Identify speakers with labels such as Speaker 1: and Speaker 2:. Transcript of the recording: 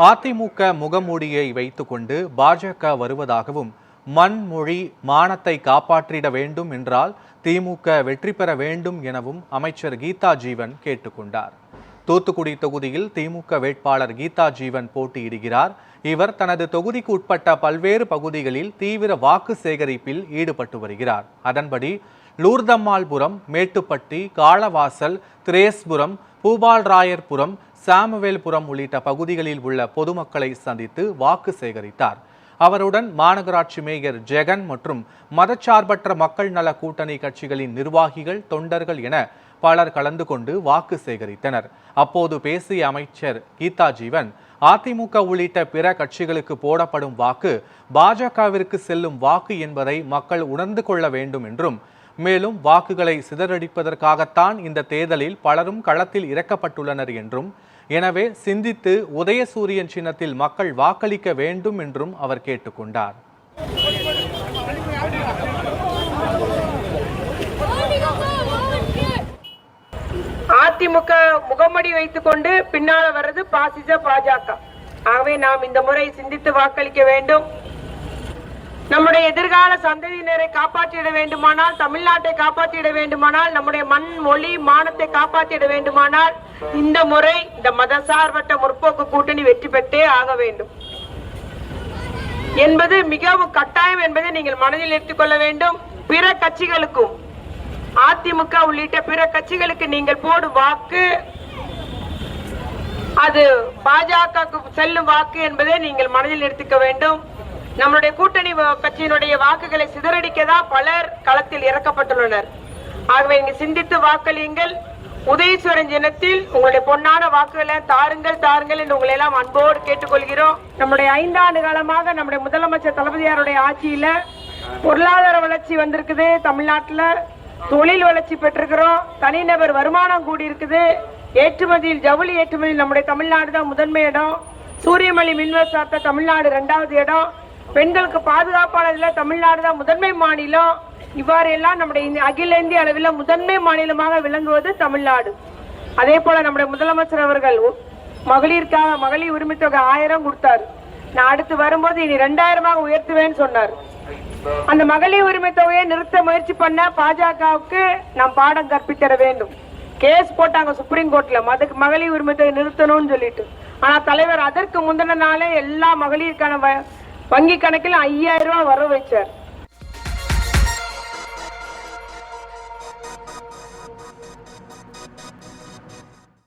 Speaker 1: அதிமுக முகமூடியை வைத்துக்கொண்டு பாஜக வருவதாகவும் மண் மொழி மானத்தை காப்பாற்றிட வேண்டும் என்றால் திமுக வெற்றி பெற வேண்டும் எனவும் அமைச்சர் கீதா ஜீவன் கேட்டுக்கொண்டார். தூத்துக்குடி தொகுதியில் திமுக வேட்பாளர் கீதா ஜீவன் போட்டியிடுகிறார். இவர் தனது தொகுதிக்கு உட்பட்ட பல்வேறு பகுதிகளில் தீவிர வாக்கு சேகரிப்பில் ஈடுபட்டு வருகிறார். அதன்படி லூர்தம்மாள்புரம், மேட்டுப்பட்டி, காளவாசல், திரேஸ்புரம், பூபால்ராயர்புரம், சாமுவேல்புரம் உள்ளிட்ட பகுதிகளில் உள்ள பொதுமக்களை சந்தித்து வாக்கு சேகரித்தார். அவருடன் மாநகராட்சி மேயர் ஜெகன் மற்றும் மதச்சார்பற்ற மக்கள் நல கூட்டணி கட்சிகளின் நிர்வாகிகள், தொண்டர்கள் என பலர் கலந்து கொண்டு வாக்கு சேகரித்தனர். அப்போது பேசிய அமைச்சர் கீதா ஜீவன், அதிமுக உள்ளிட்ட பிற கட்சிகளுக்கு போடப்படும் வாக்கு பாஜகவிற்கு செல்லும் வாக்கு என்பதை மக்கள் உணர்ந்து கொள்ள வேண்டும் என்றும், மேலும் வாக்குகளை சிதறடிப்பதற்காகத்தான் இந்த தேர்தலில் பலரும் களத்தில் இறக்கப்பட்டுள்ளனர் என்றும், எனவே சிந்தித்து உதயசூரியன் சின்னத்தில் மக்கள் வாக்களிக்க வேண்டும் என்றும் அவர் கேட்டுக்கொண்டார்.
Speaker 2: அதிமுக முகமடி வைத்துக் கொண்டு பின்னால வர்றது பாசிச பாஜக. ஆகவே நாம் இந்த முறை சிந்தித்து வாக்களிக்க வேண்டும். நம்முடைய எதிர்கால சந்ததியினரை காப்பாற்றிட வேண்டுமானால், தமிழ்நாட்டை காப்பாற்றிட வேண்டுமானால், நம்முடைய மண் மொழி மானத்தை காப்பாற்றிட வேண்டுமானால் இந்த முறை இந்த மதசார்பற்ற முற்போக்கு கூட்டணி வெற்றி பெற்றே ஆக வேண்டும் என்பது மிகவும் கட்டாயம் என்பதை நீங்கள் மனதில் எடுத்துக் கொள்ள வேண்டும். பிற கட்சிகளுக்கும், அதிமுக உள்ளிட்ட பிற கட்சிகளுக்கு நீங்கள் போடும் வாக்கு அது பாஜக செல்லும் வாக்கு என்பதை நீங்கள் மனதில் எடுத்துக்க வேண்டும். நம்முடைய கூட்டணி கட்சியினுடைய வாக்குகளை சிதறடிக்கதான் பலர் களத்தில் இறக்கப்பட்டுள்ளனர். ஆகவே இங்கு சிந்தித்து வாக்களியுங்கள். உதயசூரன் தினத்தில் உங்களுடைய பொன்னான வாக்குகளை தாருங்கள் தாருங்கள் என்று உங்களை எல்லாம் அன்போடு கேட்டுக்கொள்கிறோம். நம்முடைய 5 ஆண்டு காலமாக நம்முடைய முதலமைச்சர் தளபதியாருடைய ஆட்சியில பொருளாதார வளர்ச்சி வந்திருக்குது. தமிழ்நாட்டில் தொழில் வளர்ச்சி பெற்றிருக்கிறோம். தனிநபர் வருமானம் கூடி இருக்குது. ஏற்றுமதியில், ஜவுளி ஏற்றுமதியில் நம்முடைய தமிழ்நாடு தான் முதன்மை இடம். சூரியமொழி மின்வெசார்த்த தமிழ்நாடு 2வது இடம். பெண்களுக்கு பாதுகாப்பானதுல தமிழ்நாடு தான் முதன்மை மாநிலம். இவ்வாறு எல்லாம் நம்முடைய அகில இந்திய அளவில் முதன்மை மாநிலமாக விளங்குவது தமிழ்நாடு. அதே போல நம்முடைய முதலமைச்சர் அவர்கள் மகளிருக்காக மகளிர் உரிமை தொகை 1000 கொடுத்தார். நான் அடுத்து வரும்போது இனி 2000 உயர்த்துவேன்னு சொன்னார். அந்த மகளிர் உரிமை தொகையை நிறுத்த முயற்சி பண்ண பாஜகவுக்கு நாம் பாடம் கற்பித்தர வேண்டும். கேஸ் போட்டாங்க சுப்ரீம் கோர்ட்ல, மகளிர் உரிமை தொகை நிறுத்தணும்னு சொல்லிட்டு. ஆனா தலைவர் அதற்கு முந்தின நாளே எல்லா மகளிருக்கான வங்கி கணக்கில் 5000 ரூபாய் வர வச்சார்.